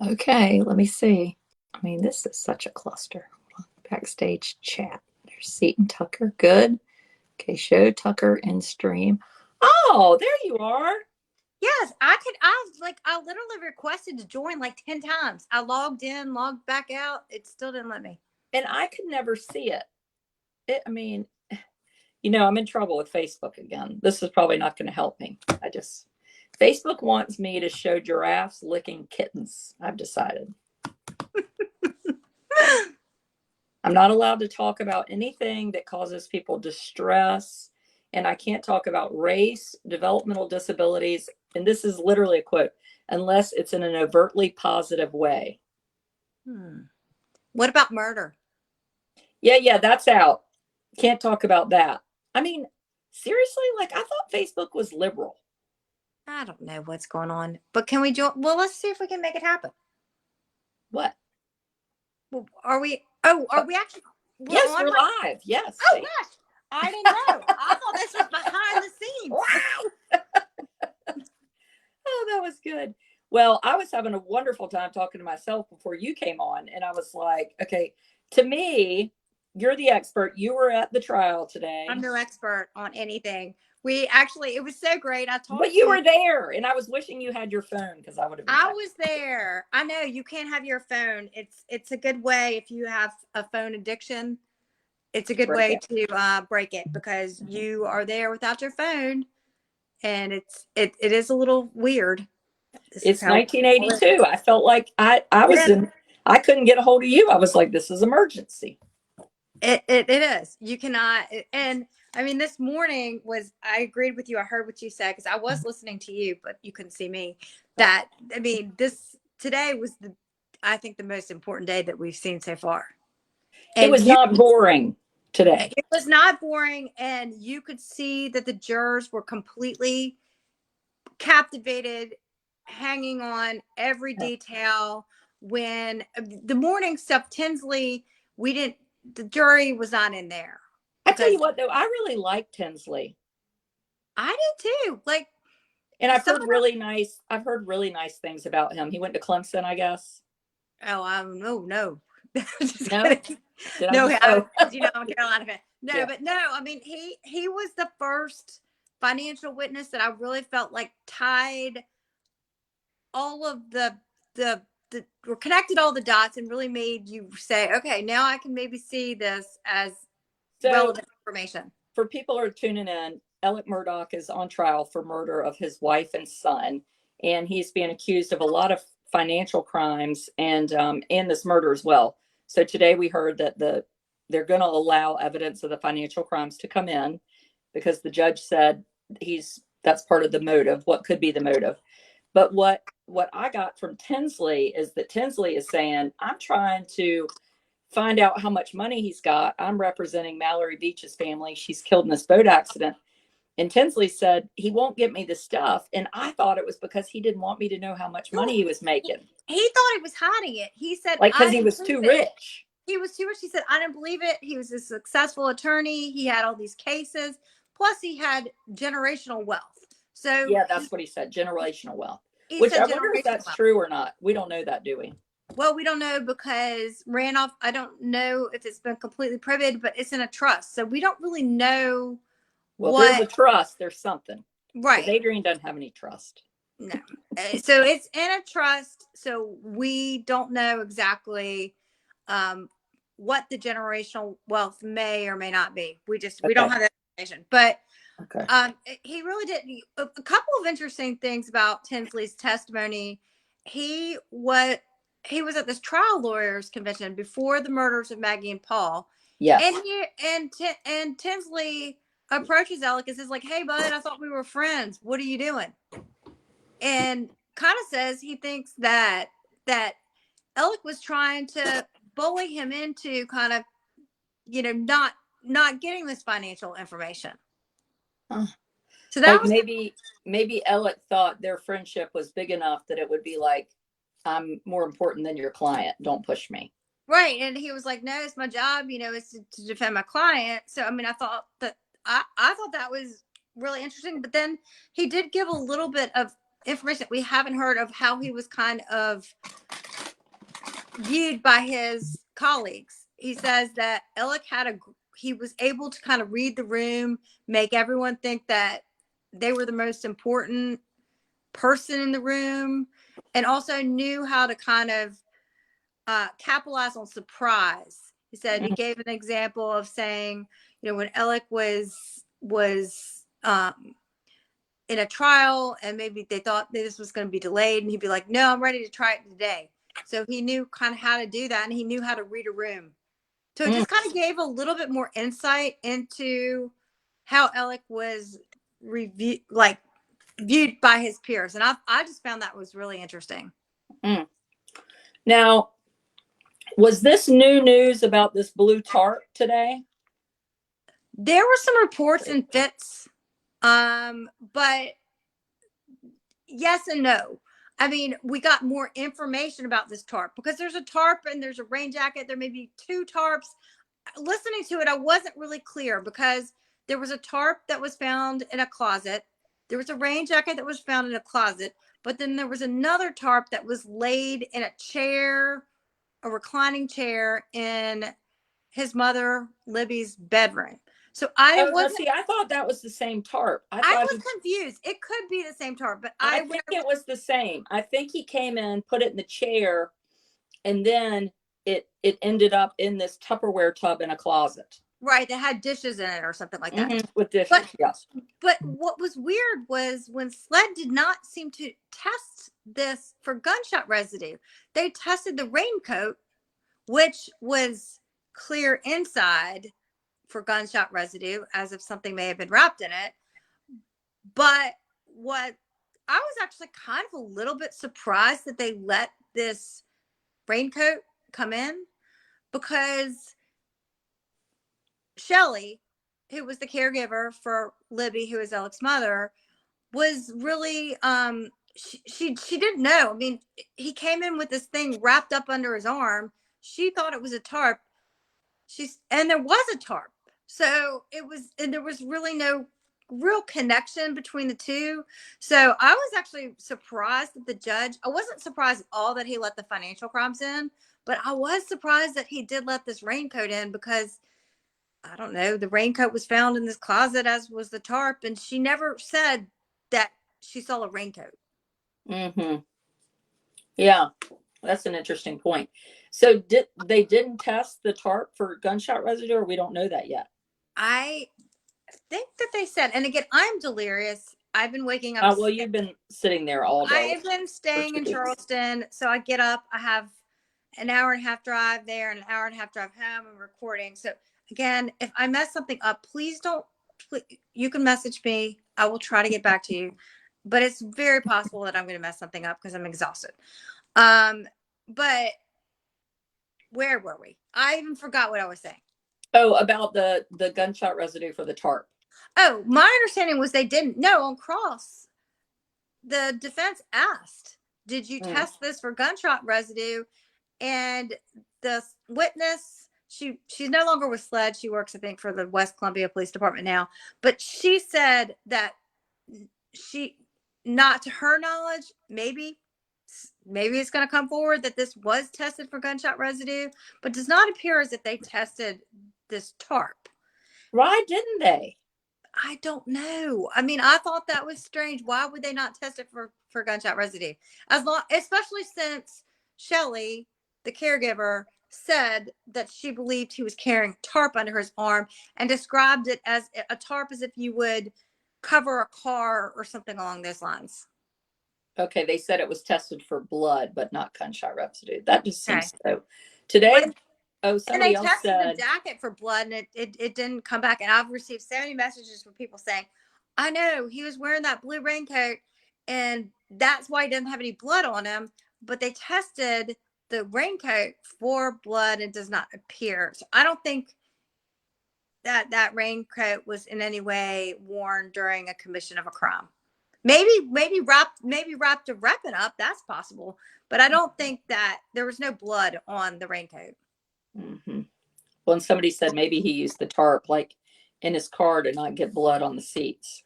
Okay, let me see. I mean, this is such a cluster. Backstage chat. There's Seton Tucker. Good. Okay, show Tucker in stream. Oh, there you are. Yes, I literally requested to join like 10 times. I logged in, logged back out. It still didn't let me. And I could never see it. I mean, I'm in trouble with Facebook again. This is probably not going to help me. Facebook wants me to show giraffes licking kittens. I've decided. I'm not allowed to talk about anything that causes people distress. And I can't talk about race, developmental disabilities. And this is literally a quote, unless it's in an overtly positive way. What about murder? Yeah, that's out. Can't talk about that. I mean, seriously, like I thought Facebook was liberal. I don't know what's going on, but can we join? Well, let's see if we can make it happen. What? Well, are we actually? Yes, we're live. Yes. Oh gosh, I didn't know. I thought this was behind the scenes. Oh, that was good. Well, I was having a wonderful time talking to myself before you came on, and I was like, okay, to me, you're the expert. You were at the trial today. I'm no expert on anything. It was so great. But you were there, and I was wishing you had your phone because I would have. I was there. I know you can't have your phone. It's a good way if you have a phone addiction. It's a good way to break it because you are there without your phone, and it is a little weird. It's 1982. I felt like I couldn't get a hold of you. I was like, this is emergency. It is. You cannot. And I mean, this morning I agreed with you. I heard what you said because I was listening to you, but you couldn't see me. Today was I think the most important day that we've seen so far. And it was not boring today. It was not boring. And you could see that the jurors were completely captivated, hanging on every detail. When the morning stuff, Tinsley, the jury was not in there. I tell you what, though, I really like Tinsley. I did too. And I've heard really nice things about him. He went to Clemson, I guess. Oh, no. No, I'm a Carolina fan. No, yeah. But no, I mean, he was the first financial witness that I really felt like tied all of or connected all the dots and really made you say, okay, now I can maybe see this as relevant information. For people who are tuning in, Alec Murdaugh is on trial for murder of his wife and son, and he's being accused of a lot of financial crimes and this murder as well. So today we heard that they're going to allow evidence of the financial crimes to come in because the judge said that's part of the motive. What could be the motive? But what I got from Tinsley is that Tinsley is saying, I'm trying to find out how much money he's got. I'm representing Mallory Beach's family. She's killed in this boat accident. And Tinsley said, he won't get me the stuff. And I thought it was because he didn't want me to know how much money he was making. He thought he was hiding it. He said, because he was too rich. He was too rich. He said, I didn't believe it. He was a successful attorney. He had all these cases. Plus he had generational wealth. So yeah, that's what he said. Generational wealth. Which I wonder if that's true or not. We don't know that, do we? Well, we don't know because Randolph, I don't know if it's been completely proven, but it's in a trust. So we don't really know. Well, there's a trust. There's something. Right. Adrian doesn't have any trust. No. So it's in a trust. So we don't know exactly what the generational wealth may or may not be. We don't have that information. But he really did a couple of interesting things about Tinsley's testimony. He was at this trial lawyers convention before the murders of Maggie and Paul. Yes. And Tinsley approaches Alec and says, like, hey, bud, I thought we were friends. What are you doing? And kind of says he thinks that Alec was trying to bully him into kind of, not getting this financial information. So that was maybe Alec thought their friendship was big enough that it would be like, I'm more important than your client. Don't push me. Right. And he was like, no, it's my job, is to defend my client. So, I mean, I thought that was really interesting, but then he did give a little bit of information that we haven't heard of how he was kind of viewed by his colleagues. He says that Alec he was able to kind of read the room, make everyone think that they were the most important person in the room, and also knew how to kind of capitalize on surprise. He said he gave an example of saying, when Alec was in a trial and maybe they thought that this was going to be delayed, and he'd be like, no, I'm ready to try it today. So he knew kind of how to do that, and he knew how to read a room. So it just kind of gave a little bit more insight into how Alec was viewed by his peers. And I just found that was really interesting. Now, was this new news about this blue tarp today? There were some reports and fits, but yes and no. I mean, we got more information about this tarp because there's a tarp and there's a rain jacket. There may be two tarps. Listening to it, I wasn't really clear because there was a tarp that was found in a closet. There was a rain jacket that was found in a closet, but then there was another tarp that was laid in a chair, a reclining chair in his mother, Libby's bedroom. So I thought that was the same tarp. I was confused. It could be the same tarp, but I think it was the same. I think he came in, put it in the chair, and then it ended up in this Tupperware tub in a closet. Right, that had dishes in it or something like that. With dishes, yes. But what was weird was when SLED did not seem to test this for gunshot residue. They tested the raincoat, which was clear inside for gunshot residue, as if something may have been wrapped in it. But what I was actually kind of a little bit surprised that they let this raincoat come in, because Shelly, who was the caregiver for Libby, who is Alec's mother, was really she didn't know. I mean, he came in with this thing wrapped up under his arm. She thought it was a tarp. And there was a tarp. So there was really no real connection between the two. So I was actually surprised that the judge, I wasn't surprised at all that he let the financial crimes in, but I was surprised that he did let this raincoat in, because I don't know, the raincoat was found in this closet, as was the tarp, and she never said that she saw a raincoat. Yeah, that's an interesting point. So they didn't test the tarp for gunshot residue, or we don't know that yet? I think that they said, and again, I'm delirious. I've been waking up. Well, you've been sitting there all day. I've been staying in Charleston. So I get up, I have an hour and a half drive there and an hour and a half drive home and recording. So again, if I mess something up, please, you can message me. I will try to get back to you, but it's very possible that I'm going to mess something up because I'm exhausted. But where were we? I even forgot what I was saying. Oh, about the gunshot residue for the tarp. Oh, my understanding was they didn't know. On cross, the defense asked, did you test this for gunshot residue? And the witness, she's no longer with SLED. She works, I think, for the West Columbia Police Department now. But she said that not to her knowledge, maybe it's going to come forward that this was tested for gunshot residue, but does not appear as if they tested this tarp. Why didn't they? I don't know. I mean, I thought that was strange. Why would they not test it for gunshot residue? Especially since Shelly, the caregiver, said that she believed he was carrying tarp under his arm and described it as a tarp, as if you would cover a car or something along those lines. Okay, they said it was tested for blood, but not gunshot residue. That just seems so. Today, somebody else said, and they tested the jacket for blood, and it didn't come back. And I've received so many messages from people saying, I know he was wearing that blue raincoat, and that's why he doesn't have any blood on him. But they tested the raincoat for blood and does not appear. So I don't think that raincoat was in any way worn during a commission of a crime. Maybe wrapped to wrap it up. That's possible. But I don't think that there was no blood on the raincoat. Mm-hmm. Well, and somebody said maybe he used the tarp like in his car to not get blood on the seats.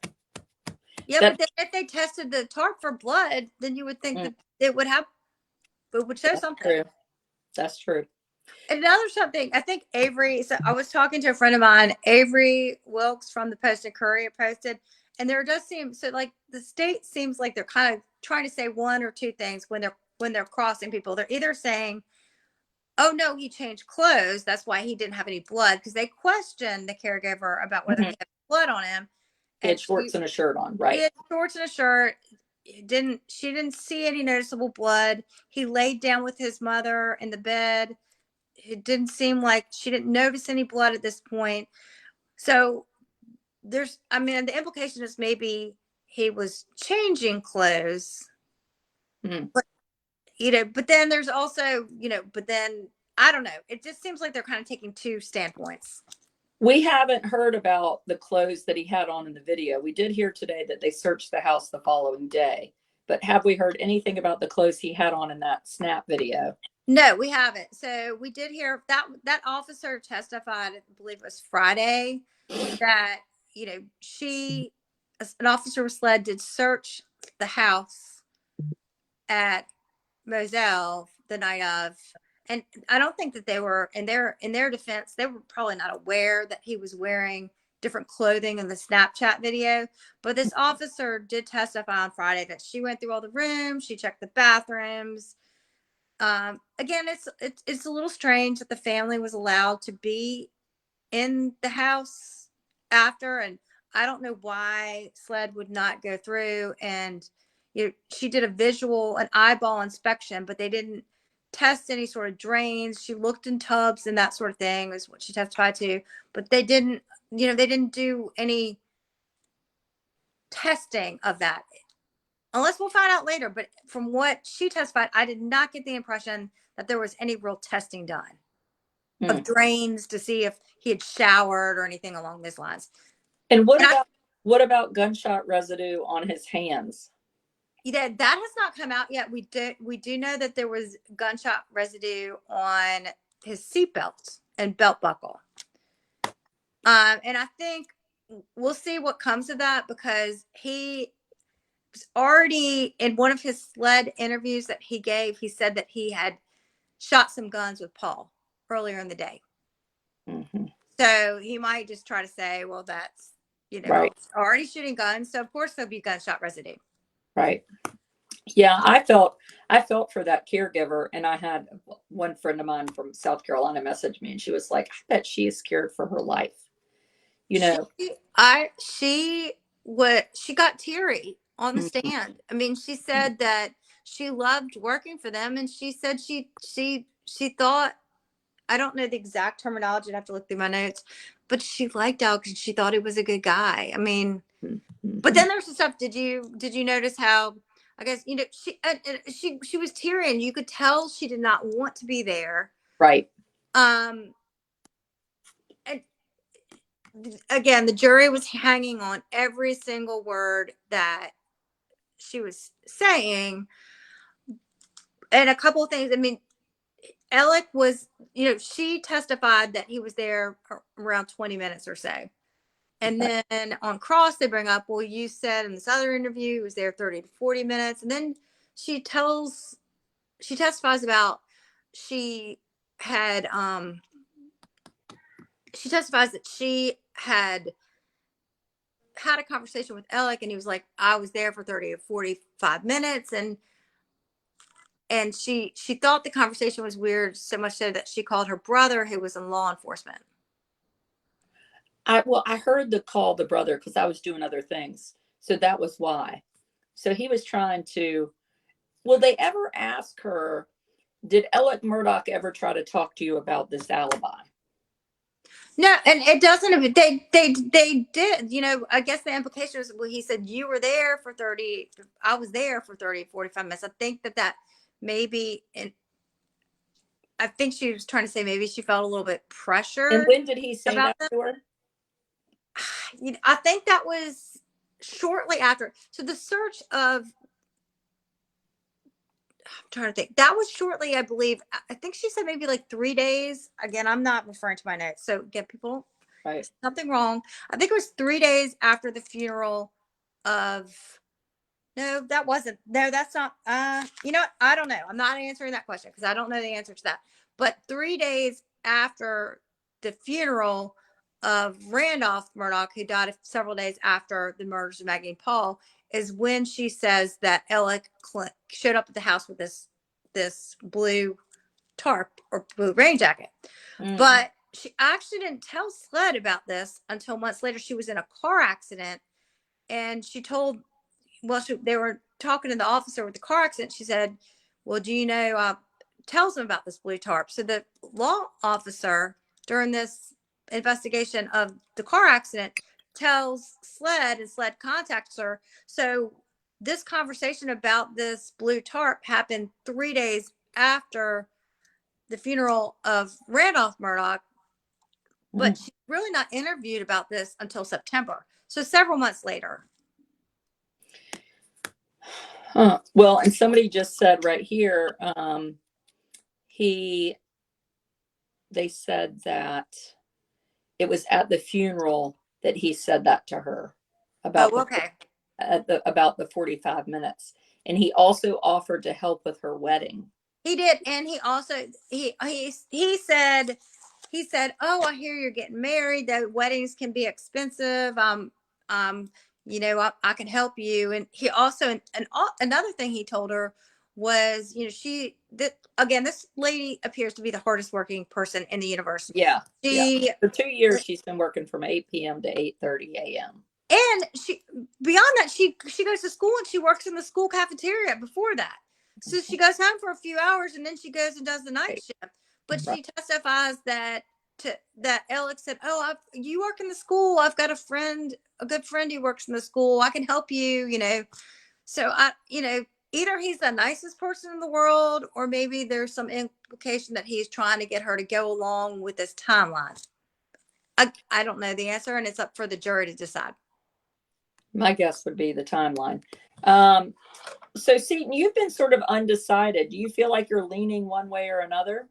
Yeah, but if they tested the tarp for blood, then you would think that it would show something. True. That's true. Another something, I think Avery, so I was talking to a friend of mine, Avery Wilkes from the Post and Courier posted, and there does seem, so like the state seems like they're kind of trying to say one or two things when they're crossing people. They're either saying, oh no, he changed clothes, that's why he didn't have any blood, because they questioned the caregiver about whether he Mhm. had blood on him, He had and shorts and a shirt on, he right? had shorts and a shirt. She didn't see any noticeable blood. He laid down with his mother in the bed. It didn't seem like she didn't notice any blood at this point. So there's, I mean, the implication is maybe he was changing clothes, Mhm. but but then there's also, but then I don't know. It just seems like they're kind of taking two standpoints. We haven't heard about the clothes that he had on in the video. We did hear today that they searched the house the following day, but have we heard anything about the clothes he had on in that snap video? No, we haven't. So we did hear that officer testified, I believe it was Friday, that an officer with SLED did search the house at Moselle the night of, and I don't think that they were in their defense, they were probably not aware that he was wearing different clothing in the Snapchat video. But this officer did testify on Friday that she went through all the rooms, she checked the bathrooms. Again, it's a little strange that the family was allowed to be in the house after, and I don't know why SLED would not go through and she did an eyeball inspection, but they didn't test any sort of drains. She looked in tubs and that sort of thing is what she testified to, but they didn't do any testing of that, unless we'll find out later. But from what she testified, I did not get the impression that there was any real testing done Hmm. of drains to see if he had showered or anything along those lines. And And what about gunshot residue on his hands? that has not come out yet. We do know that there was gunshot residue on his seatbelt and belt buckle. And I think we'll see what comes of that, because he was already in one of his SLED interviews that he gave. He said that he had shot some guns with Paul earlier in the day. Mm-hmm. So he might just try to say, well, that's, Right. already shooting guns. So of course there'll be gunshot residue. Right. Yeah, I felt for that caregiver, and I had one friend of mine from South Carolina message me, and she was like, "I bet she is scared for her life." You know. She got teary on the Mhm. stand. I mean, she said that she loved working for them, and she said she thought, I don't know the exact terminology, I'd have to look through my notes, but she liked Alex and she thought he was a good guy. I mean, but then there's the stuff. Did you notice how, I guess, she was tearing. You could tell she did not want to be there. Right. And again, the jury was hanging on every single word that she was saying. And a couple of things. I mean, Alec was, she testified that he was there around 20 minutes or so. And then on cross, they bring up, well, you said in this other interview, he was there 30 to 40 minutes. And then she testifies about, she had, she testifies that she had a conversation with Alec, and he was like, I was there for 30 to 45 minutes. And she thought the conversation was weird, so much so that she called her brother, who was in law enforcement. I heard the brother because I was doing other things. So that was why. So he was trying to, will they ever ask her, did Alec Murdaugh ever try to talk to you about this alibi? No, and it doesn't. They did. I guess the implication was, well, he said you were there for 30. I was there for 30, 45 minutes. I think that maybe, and I think she was trying to say maybe she felt a little bit pressure. And when did he say about that to her? I think that was shortly after. So the search of, I'm trying to think. That was shortly, I believe. I think she said maybe like 3 days. Again, I'm not referring to my notes, so get people Right. something wrong. I think it was 3 days after the funeral of No, that wasn't. No, that's not. You know what? I don't know. I'm not answering that question because I don't know the answer to that. But 3 days after the funeral of Randolph Murdaugh, who died several days after the murders of Maggie and Paul, is when she says that Ella showed up at the house with this blue tarp or blue rain jacket. But she actually didn't tell Sled about this until months later. She was in a car accident, and she told, they were talking to the officer with the car accident. She said, well, do you know, tells them about this blue tarp. So the law officer during this investigation of the car accident tells Sled, and Sled contacts her. So this conversation about this blue tarp happened 3 days after the funeral of Randolph Murdaugh, but she's really not interviewed about this until September. So several months later. Huh. Well, and somebody just said right here, they said that it was at the funeral that he said that to her about about the 45 minutes. And he also offered to help with her wedding. He did. And he also, he said, oh, I hear you're getting married. The weddings can be expensive. You know, I can help you. And he also, and another thing he told her was, you know, again, this lady appears to be the hardest working person in the universe. Yeah. For 2 years, she's been working from 8 p.m. to 8:30 a.m. And beyond that, she goes to school and she works in the school cafeteria before that. So she goes home for a few hours and then she goes and does the night shift. But she testifies that Alex said, oh, you work in the school. I've got a good friend who works in the school. I can help you, you know. So either he's the nicest person in the world, or maybe there's some implication that he's trying to get her to go along with this timeline. I don't know the answer, and it's up for the jury to decide. My guess would be the timeline. So, Seton, you've been sort of undecided. Do you feel like you're leaning one way or another?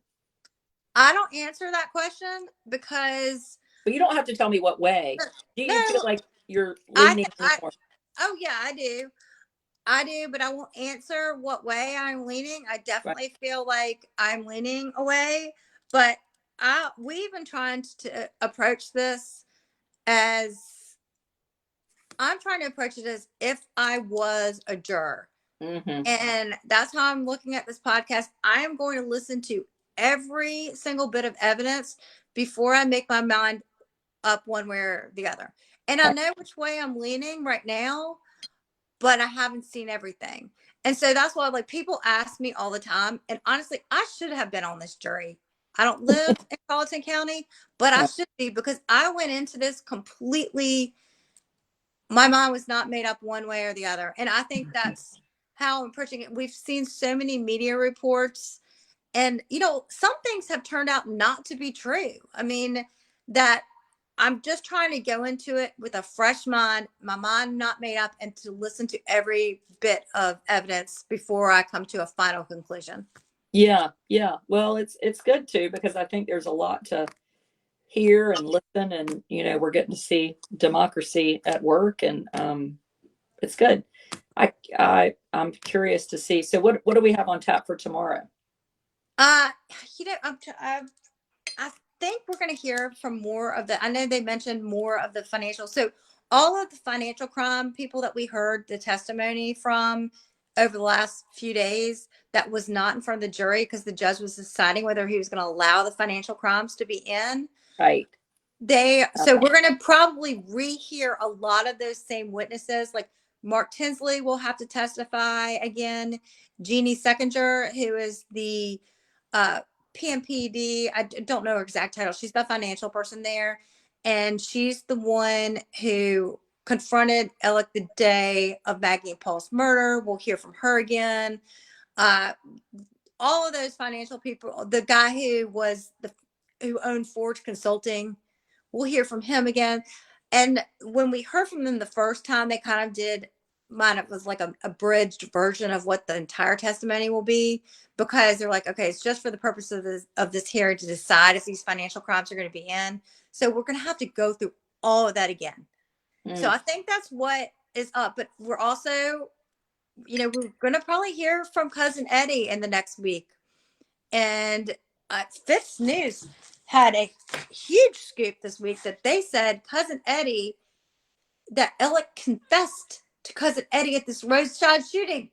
I don't answer that question because. But you don't have to tell me what way. Do you feel like you're leaning more? Oh, yeah, I do. But I won't answer what way I'm leaning. I definitely feel like I'm leaning away. But we've been trying to approach this as. I'm trying to approach it as if I was a juror. And that's how I'm looking at this podcast. I am going to listen to every single bit of evidence before I make my mind up one way or the other. And I know which way I'm leaning right now, but I haven't seen everything. And so that's why, like, people ask me all the time. And honestly, I should have been on this jury. I don't live in Colleton County, but I should be, because I went into this completely. My mind was not made up one way or the other. And I think that's how I'm approaching it. We've seen so many media reports, and, you know, some things have turned out not to be true. I mean, that I'm just trying to go into it with a fresh mind, my mind not made up, and to listen to every bit of evidence before I come to a final conclusion. Yeah. Well, it's good too, because I think there's a lot to hear and listen, and, you know, we're getting to see democracy at work, and it's good. I'm curious to see. So what do we have on tap for tomorrow? You know, I think we're going to hear from more of I know they mentioned more of the financial. So all of the financial crime people that we heard the testimony from over the last few days, that was not in front of the jury because the judge was deciding whether he was going to allow the financial crimes to be in. Right. So we're going to probably rehear a lot of those same witnesses. Like Mark Tinsley will have to testify again. Jeannie Seckinger, who is the PMPD, I don't know her exact title. She's the financial person there. And she's the one who confronted Alec the day of Maggie and Paul's murder. We'll hear from her again. All of those financial people, the guy who owned Forge Consulting, we'll hear from him again. And when we heard from them the first time, they kind of did mine. It was like a abridged version of what the entire testimony will be, because they're like, okay, it's just for the purpose of this hearing to decide if these financial crimes are going to be in. So we're going to have to go through all of that again. So I think that's what is up. But we're also we're going to probably hear from Cousin Eddie in the next week. And Fifth News had a huge scoop this week that they said Cousin Eddie, that Alec confessed to Cousin Eddie at this roadside shooting.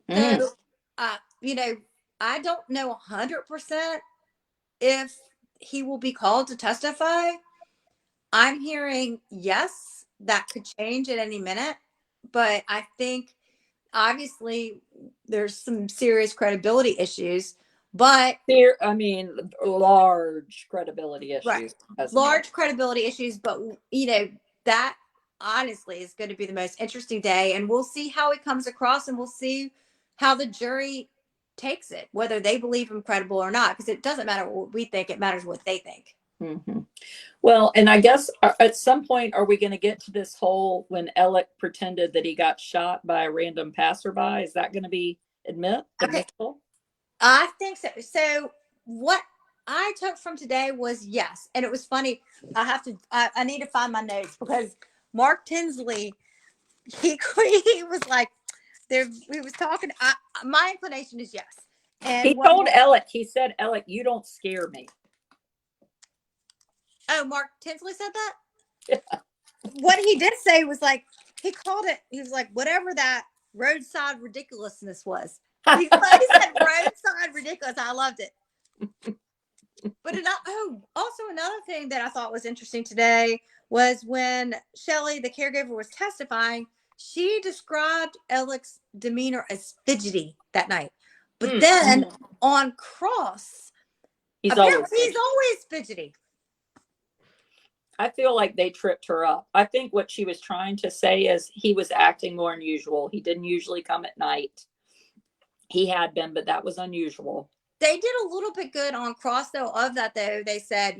Mm. So, I don't know 100% if he will be called to testify. I'm hearing yes, that could change at any minute. But I think obviously there's some serious credibility issues. But There, I mean, large credibility right, issues. large credibility issues. But that honestly is going to be the most interesting day, and we'll see how he comes across, and we'll see how the jury takes it, whether they believe him credible or not, because it doesn't matter what we think, it matters what they think. Mm-hmm. Well, and I guess at some point, are we going to get to this whole when Alec pretended that he got shot by a random passerby? Is that going to be admissible? I think so. So what I took from today was yes, and it was funny. I need to find my notes because Mark Tinsley, he he was like, there. We was talking. My inclination is yes. And He told Alec, he said, Alec, you don't scare me. Oh, Mark Tinsley said that? Yeah. What he did say was like, he called it, he was like, whatever that roadside ridiculousness was. He said roadside ridiculous. I loved it. But also another thing that I thought was interesting today was when Shelley, the caregiver, was testifying, she described Alec's demeanor as fidgety that night. But then on cross, he's always fidgety. I feel like they tripped her up. I think what she was trying to say is he was acting more unusual. He didn't usually come at night. He had been, but that was unusual. They did a little bit good on cross, though, of that, though. They said,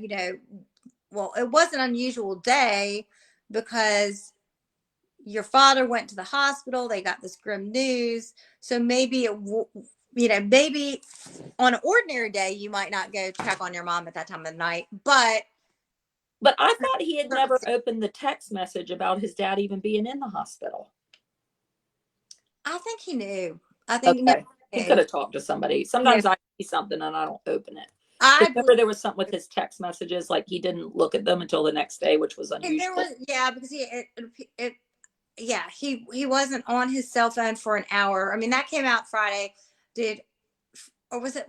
well, it was an unusual day because your father went to the hospital. They got this grim news. So maybe maybe on an ordinary day, you might not go check on your mom at that time of night. But I thought he had never opened the text message about his dad even being in the hospital. I think he knew. I think he could have talked to somebody. Sometimes I see something and I don't open it. I remember there was something with his text messages, like he didn't look at them until the next day, which was unusual. Because he wasn't on his cell phone for an hour. I mean, that came out Friday. Or was it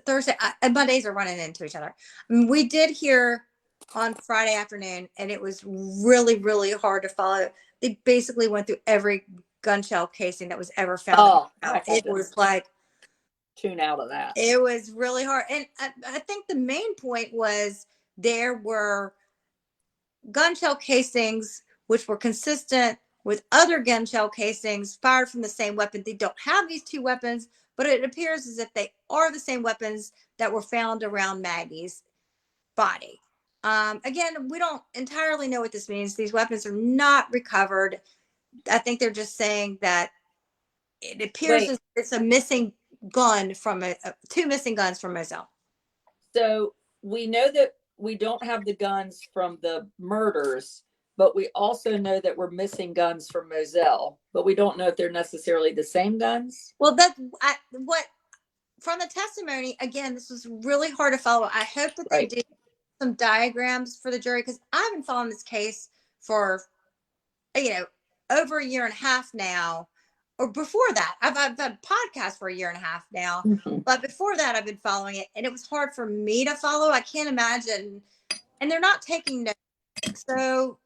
Thursday? My days are running into each other. I mean, we did hear on Friday afternoon, and it was really, really hard to follow. They basically went through every gun shell casing that was ever found. It was like tune out of that. It was really hard. And I think the main point was there were gun shell casings which were consistent with other gun shell casings fired from the same weapon. They don't have these two weapons, but it appears as if they are the same weapons that were found around Maggie's body. Again, we don't entirely know what this means. These weapons are not recovered. I think they're just saying that it appears as it's a missing gun from two missing guns from Moselle. So we know that we don't have the guns from the murders, but we also know that we're missing guns from Moselle, but we don't know if they're necessarily the same guns. Well, from the testimony, again, this was really hard to follow. I hope that they do some diagrams for the jury, because I've been following this case for, over a year and a half now. Or before that, I've had a podcast for a year and a half now. Mm-hmm. But before that, I've been following it, and it was hard for me to follow. I can't imagine. And they're not taking notes. So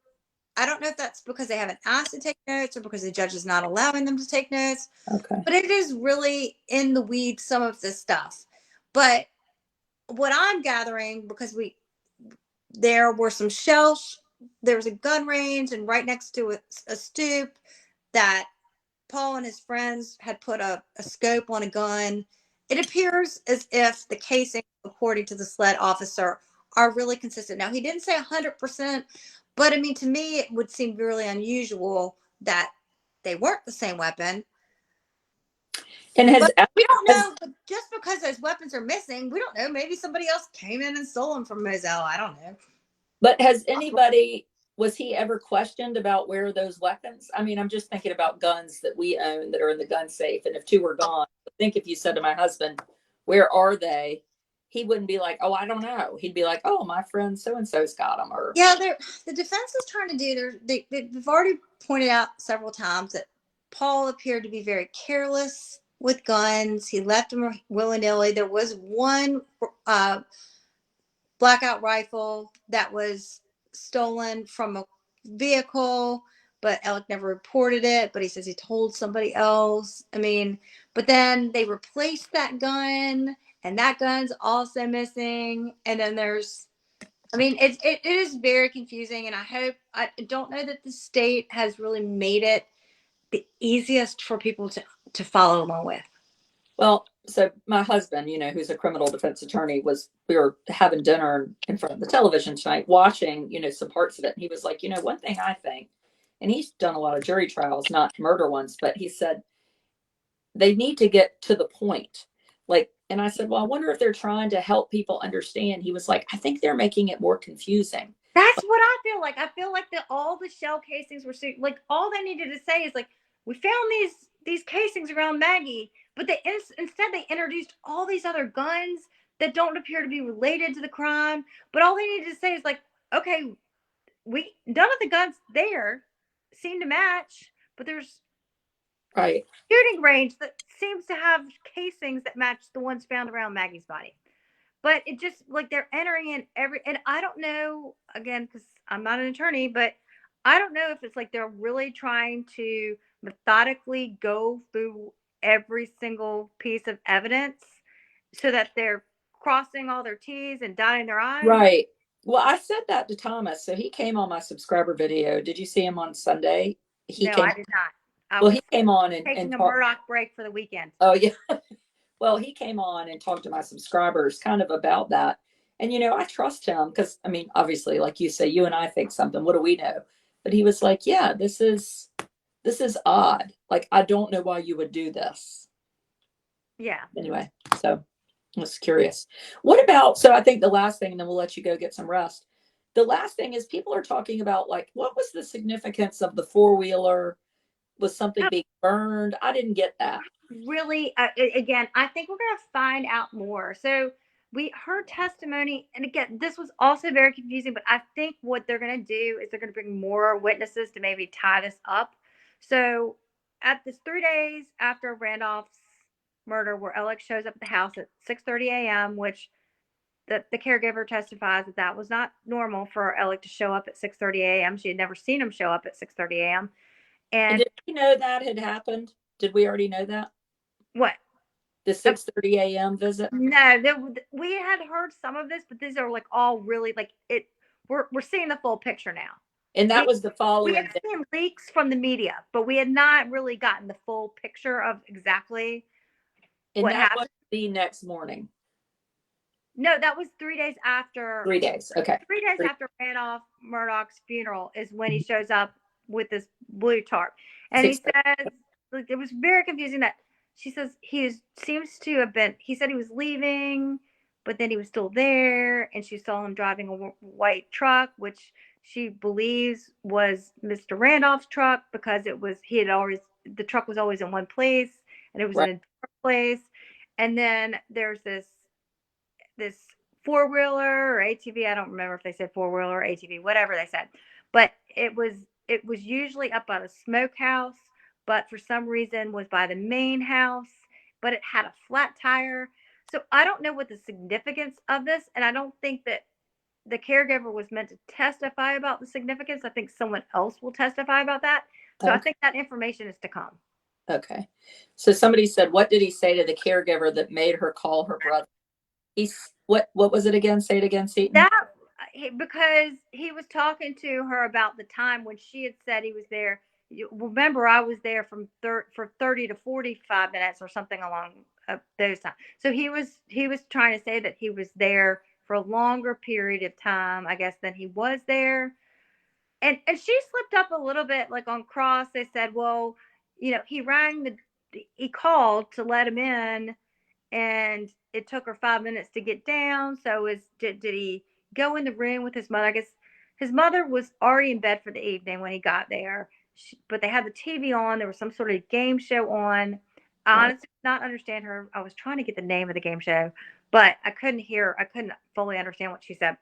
I don't know if that's because they haven't asked to take notes or because the judge is not allowing them to take notes. Okay. But it is really in the weeds, some of this stuff. But what I'm gathering, because there were some shells, there was a gun range, and right next to a stoop that Paul and his friends had put a scope on a gun. It appears as if the casing, according to the SLED officer, are really consistent. Now, he didn't say 100%, but I mean, to me, it would seem really unusual that they weren't the same weapon. And we don't know, but just because those weapons are missing, we don't know. Maybe somebody else came in and stole them from Moselle. I don't know. But has anybody Was he ever questioned about where those weapons? I mean, I'm just thinking about guns that we own that are in the gun safe. And if two were gone, I think if you said to my husband, where are they? He wouldn't be like, oh, I don't know. He'd be like, oh, my friend so and so's got them. Or Yeah, the defense is trying to do. They've already pointed out several times that Paul appeared to be very careless with guns. He left them willy nilly. There was one blackout rifle that was stolen from a vehicle, but Alec never reported it. But he says he told somebody else. I mean, but then they replaced that gun, and that gun's also missing. And then there's, I mean, it is very confusing, and I don't know that the state has really made it the easiest for people to follow along with. well, so my husband, who's a criminal defense attorney, we were having dinner in front of the television tonight, watching, some parts of it. And he was like, one thing I think, and he's done a lot of jury trials, not murder ones, but he said they need to get to the point. Like, and I said, well, I wonder if they're trying to help people understand. He was like, I think they're making it more confusing. That's what I feel like. I feel like all the shell casings were like, all they needed to say is like, we found these casings around Maggie, but instead they introduced all these other guns that don't appear to be related to the crime. But all they needed to say is like, okay, none of the guns there seem to match, but there's Right. shooting range that seems to have casings that match the ones found around Maggie's body. But it just like they're entering in and I don't know, again, because I'm not an attorney, but I don't know if it's like they're really trying to methodically go through every single piece of evidence so that they're crossing all their T's and dotting their I's. Right. Well, I said that to Thomas. So he came on my subscriber video. Did you see him on Sunday? He No, I came. did not. I Well, was he came on and taking a talked. Murdaugh break for the weekend. Oh, yeah. Well, he came on and talked to my subscribers kind of about that. And, I trust him because, I mean, obviously, like you say, you and I think something. What do we know? But he was like, yeah, this is odd. Like, I don't know why you would do this. Yeah. Anyway, so I was curious. What about, so I think the last thing, and then we'll let you go get some rest. The last thing is people are talking about, like, what was the significance of the four-wheeler? Was something being burned? I didn't get that. Really, again, I think we're going to find out more. So we heard testimony, and again, this was also very confusing, but I think what they're going to do is they're going to bring more witnesses to maybe tie this up. So at this 3 days after Randolph's murder, where Alex shows up at the house at 6:30 a.m., which the caregiver testifies that was not normal for Alec to show up at 6:30 a.m. She had never seen him show up at 6:30 a.m. And And did we know that had happened? Did we already know that? what? The 6:30 a.m. visit? No, we had heard some of this, but these are like all really like it. We're seeing the full picture now. And that We was the we following had day. seen leaks from the media, but we had not really gotten the full picture of exactly And what that was happened. the next morning. No, that was 3 days after. 3 days. Okay. 3 days after Randolph Murdaugh's funeral is when he shows up with this blue tarp, and he 6:30. says like, it was very confusing that she says seems to have been. He said he was leaving, but then he was still there, and she saw him driving a white truck, which she believes was Mr. Randolph's truck because the truck was always in one place, and it was in Right. a different place, and then there's this four-wheeler or ATV. I don't remember if they said four-wheeler or ATV, whatever they said. But it was usually up by the smokehouse, but for some reason was by the main house, but it had a flat tire. So I don't know what the significance of this, and I don't think that the caregiver was meant to testify about the significance. I think someone else will testify about that. So I Okay. think that information is to come. Okay. So somebody said, what did he say to the caregiver that made her call her brother? What was it again? Say it again, Seton. That because he was talking to her about the time when she had said he was there. Remember, I was there for 30 to 45 minutes or something along those times. So he was trying to say that he was there for a longer period of time, I guess, than he was there. And she slipped up a little bit, like on cross. They said, well, he called to let him in, and it took her 5 minutes to get down. So did he go in the room with his mother? I guess his mother was already in bed for the evening when he got there, but they had the TV on. There was some sort of game show on. I Right. honestly did not understand her. I was trying to get the name of the game show, but I couldn't hear. I couldn't fully understand what she said.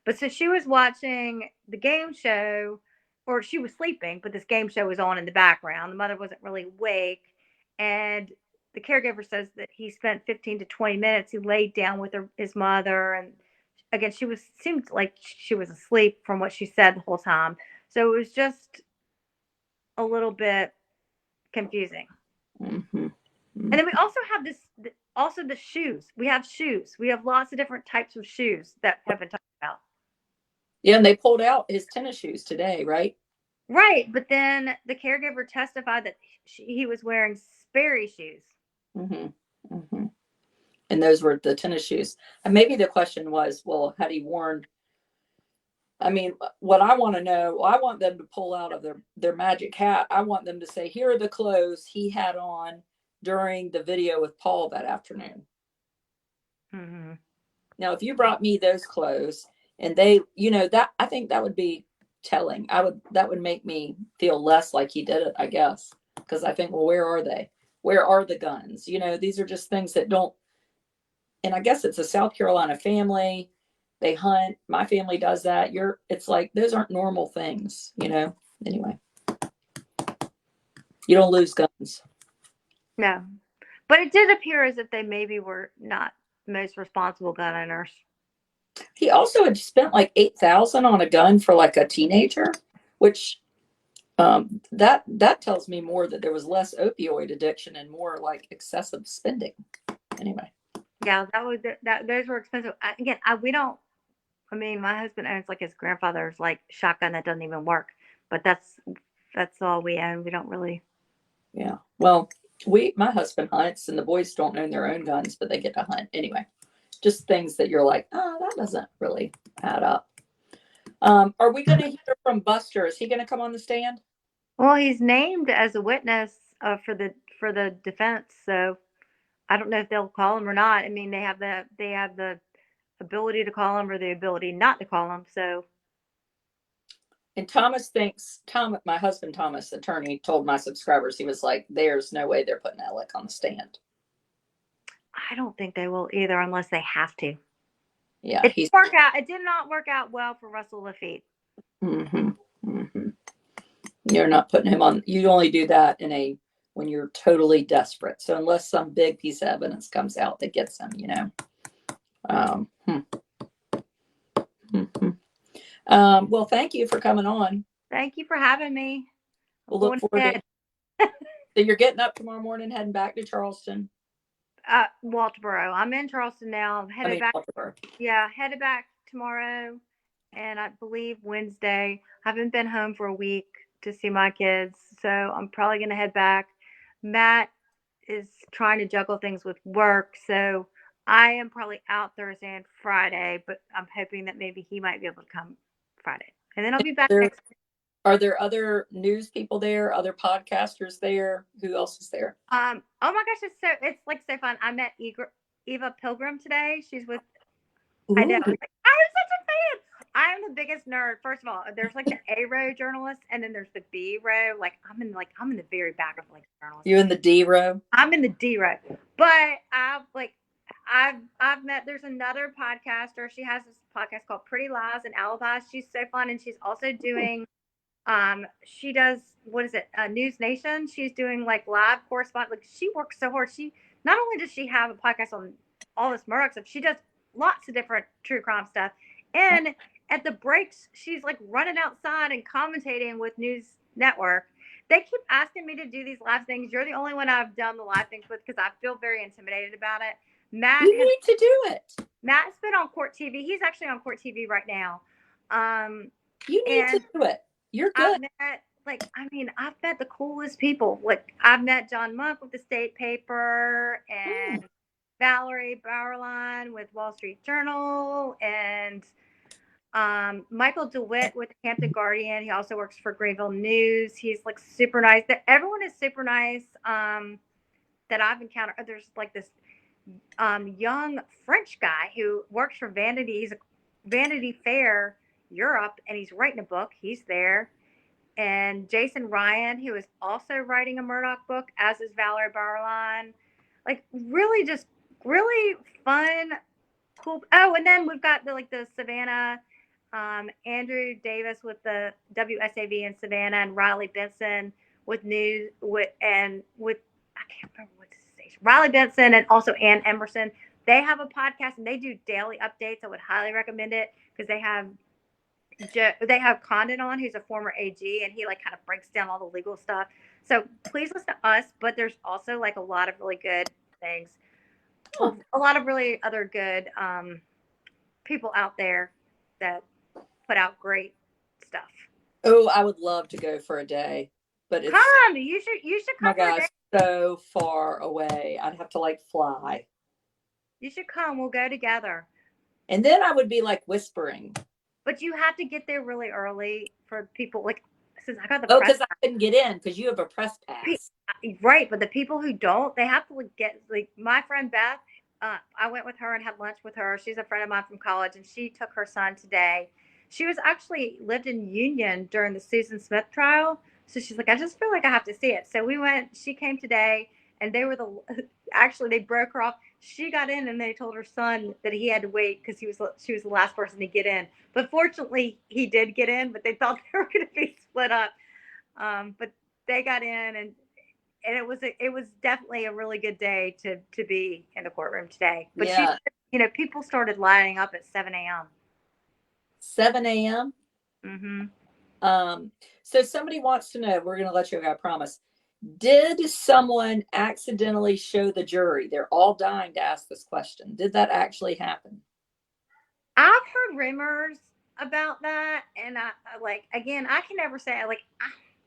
But so she was watching the game show, or she was sleeping, but this game show was on in the background. The mother wasn't really awake, and the caregiver says that he spent 15 to 20 minutes. He laid down with his mother, and again, seemed like she was asleep from what she said the whole time. So it was just a little bit confusing. Mm-hmm. And then we also have also the shoes. We have shoes. We have lots of different types of shoes that have been talked about. Yeah, and they pulled out his tennis shoes today, right? Right, but then the caregiver testified that he was wearing Sperry shoes. Mm-hmm. Mm-hmm. And those were the tennis shoes. And maybe the question was, well, had he worn? I mean, what I want to know, well, I want them to pull out of their magic hat. I want them to say, here are the clothes he had on during the video with Paul that afternoon. Mm-hmm. Now, if you brought me those clothes and they, that I think that would be telling. That would make me feel less like he did it, I guess. Because I think, well, where are they? Where are the guns? These are just things that don't, and I guess it's a South Carolina family. They hunt. My family does that. It's like those aren't normal things, Anyway, you don't lose guns. No, but it did appear as if they maybe were not the most responsible gun owners. He also had spent like 8,000 on a gun for like a teenager, which that tells me more that there was less opioid addiction and more like excessive spending. Anyway. Yeah, those were expensive. We don't. I mean, my husband owns like his grandfather's like shotgun that doesn't even work, but that's all we own. We don't really. Yeah. Well, my husband hunts, and the boys don't own their own guns, but they get to hunt anyway. Just things that you're like, oh, that doesn't really add up. Are we going to hear from Buster? Is he going to come on the stand? Well, he's named as a witness for the defense, so I don't know if they'll call him or not. I mean, they have the ability to call him or the ability not to call him. So, And my husband Thomas, attorney, told my subscribers, he was like, there's no way they're putting Alec on the stand. I don't think they will either unless they have to. Yeah, It did not work out well for Russell Laffitte. Mm-hmm, mm-hmm. You're not putting him on. You only do that when you're totally desperate. So unless some big piece of evidence comes out that gets him, well, thank you for coming on. Thank you for having me. We'll look forward to. So you're getting up tomorrow morning, heading back to Charleston. Walterboro. I'm in Charleston now. I'm headed back. Walterboro. Yeah, headed back tomorrow, and I believe Wednesday. I haven't been home for a week to see my kids, so I'm probably going to head back. Matt is trying to juggle things with work, so I am probably out Thursday and Friday, but I'm hoping that maybe he might be able to come Friday, and then I'll be back next week. Are there other news people there? Other podcasters there? Who else is there? Oh my gosh, it's like so fun. I met Eva Pilgrim today. She's with. Ooh. I know. I'm such a fan. I'm the biggest nerd. First of all, there's like the A row journalists, and then there's the B row. Like I'm in the very back of like journalists. You in the D row? I'm in the D row. But I've met. There's another podcaster. She has this podcast called Pretty Lies and Alibis. She's so fun, and she's also doing. She does, what is it? News Nation. She's doing like live correspondence. Like she works so hard. She not only does she have a podcast on all this Murdaugh stuff, she does lots of different true crime stuff. And at the breaks, she's like running outside and commentating with News Network. They keep asking me to do these live things. You're the only one I've done the live things with because I feel very intimidated about it. You need to do it. Matt's been on Court TV. He's actually on Court TV right now. You need to do it. You're good. I've met the coolest people. Like I've met John Monk with the State Paper and Valerie Bauerlein with Wall Street Journal and Michael DeWitt with the Hampton Guardian. He also works for Greenville News. He's like super nice. Everyone is super nice that I've encountered. There's like this young French guy who works for Vanity. He's a Vanity Fair Europe, and he's writing a book. He's there. And Jason Ryan, who is also writing a Murdaugh book, as is Valerie Barlan. Like, really, just really fun, cool. Oh, and then we've got the Savannah, Andrew Davis with the WSAV in Savannah, and Riley Benson with news with I can't remember what station. Riley Benson and also Ann Emerson. They have a podcast and they do daily updates. I would highly recommend it because they have Condon on, who's a former AG, and he like kind of breaks down all the legal stuff. So please listen to us. But there's also like a lot of really good things. Well, a lot of really other good people out there that put out great stuff. Oh, I would love to go for a day, but it's Come, you should my come for a day. gosh, so far away. I'd have to like fly. You should come. We'll go together. And then I would be like whispering. But you have to get there really early for people like since I got the Oh, press. because I couldn't get in because you have a press pass. Right, but the people who don't, they have to like, get like my friend Beth. I went with her and had lunch with her. She's a friend of mine from college, and she took her son today. She was actually lived in Union during the Susan Smith trial, so she's like, I just feel like I have to see it. So we went. She came today, and they were actually they broke her off. She got in, and they told her son that he had to wait because she was the last person to get in. But fortunately, he did get in. But they thought they were going to be split up. But they got in, and it was definitely a really good day to be in the courtroom today. But Yeah. people started lining up at 7 a.m. 7 a.m. Mm-hmm. So somebody wants to know, we're going to let you go, I promise. Did someone accidentally show the jury? They're all dying to ask this question. Did that actually happen? I've heard rumors about that, and I like again, I can never say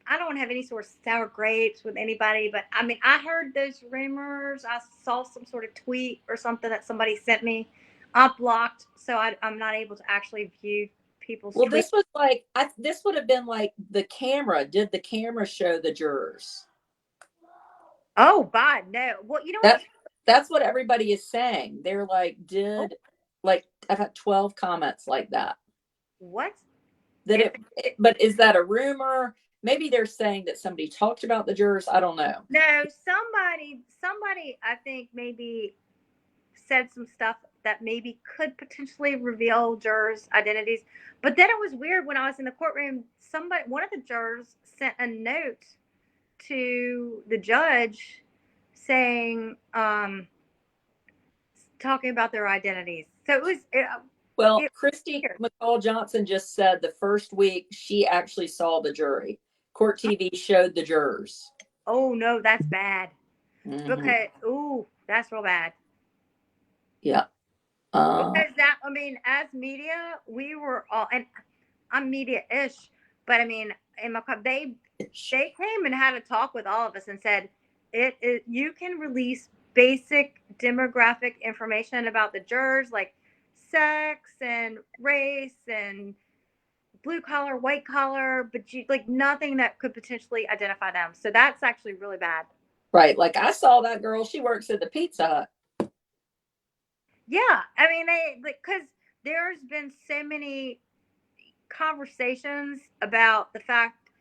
I don't have any sort of sour grapes with anybody, but I mean, I heard those rumors. I saw some sort of tweet or something that somebody sent me. I'm blocked, so I'm not able to actually view people's Well, tweets. this was like, this would have been like the camera. Did the camera show the jurors? Oh, God, no. Well, you know what? That's what everybody is saying. They're like, like, I've had 12 comments like that. What? But is that a rumor? Maybe they're saying that somebody talked about the jurors. I don't know. No, somebody, I think maybe said some stuff that maybe could potentially reveal jurors' identities. But then it was weird when I was in the courtroom. One of the jurors sent a note to the judge saying, talking about their identities. So it was. Well, Christy McCall Johnson just said the first week she actually saw the jury. Court TV showed the jurors. Oh no, that's bad. Mm-hmm. Because that's real bad. Yeah. Because as media, we were all, and I'm media-ish, but I mean, in my club, they came and had a talk with all of us and said, you can release basic demographic information about the jurors, like sex and race and blue collar, white collar, but like nothing that could potentially identify them. So that's actually really bad. Right. Like I saw that girl, she works at the Pizza Hut. Yeah. I mean, because there's been so many conversations about the fact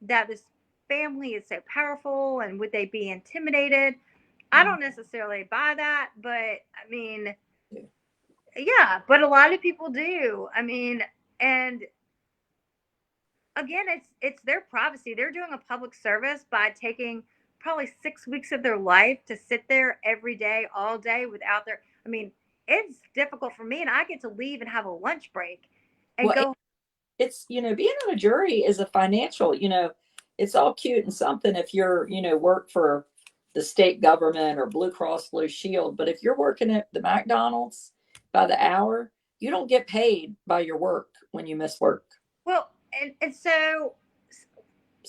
that this family is so powerful and would they be intimidated. I don't necessarily buy that, but I mean, yeah, but a lot of people do. I mean, and again, it's their privacy. They're doing a public service by taking probably 6 weeks of their life to sit there every day, all day without their. I mean, it's difficult for me, and I get to leave and have a lunch break and go. It's being on a jury is a financial. It's all cute and something if you're work for the state government or Blue Cross Blue Shield, but if you're working at the McDonald's by the hour, you don't get paid by your work when you miss work. Well, and so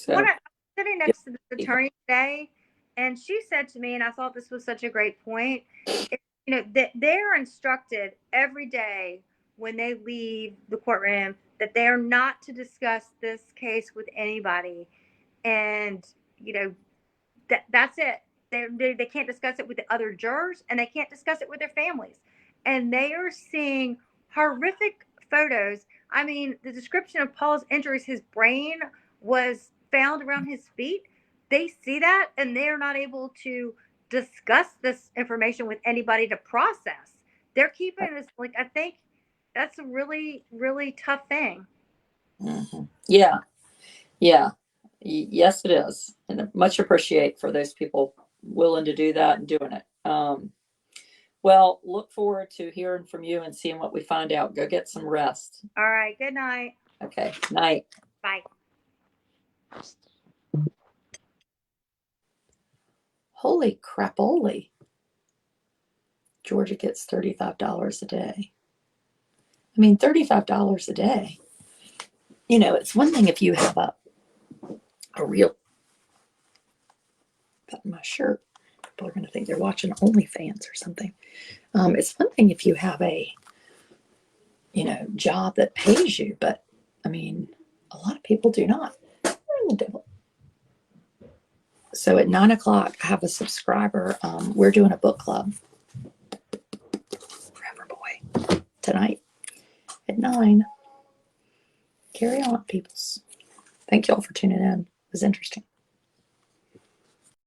when I was sitting next to the attorney today, and she said to me, and I thought this was such a great point, that they're instructed every day when they leave the courtroom that they are not to discuss this case with anybody, and that's it. They can't discuss it with the other jurors, and they can't discuss it with their families, and they are seeing horrific photos I mean, the description of Paul's injuries, his brain was found around his feet. They see that and they're not able to discuss this information with anybody to process. They're keeping this, like, I think that's a really, really tough thing. Mm-hmm. Yeah. Yeah. Yes, it is. And much appreciate for those people willing to do that and doing it. Well, look forward to hearing from you and seeing what we find out. Go get some rest. All right. Good night. Okay. Night. Bye. Holy crapoly. Georgia gets $35 a day. I mean, $35 a day. You know, it's one thing if you have a real, button my shirt. People are going to think they're watching OnlyFans or something. It's one thing if you have a, job that pays you, but I mean, a lot of people do not. So at 9 o'clock, I have a subscriber. We're doing a book club. Forever Boy tonight at 9. Carry on, peoples. Thank you all for tuning in. It was interesting.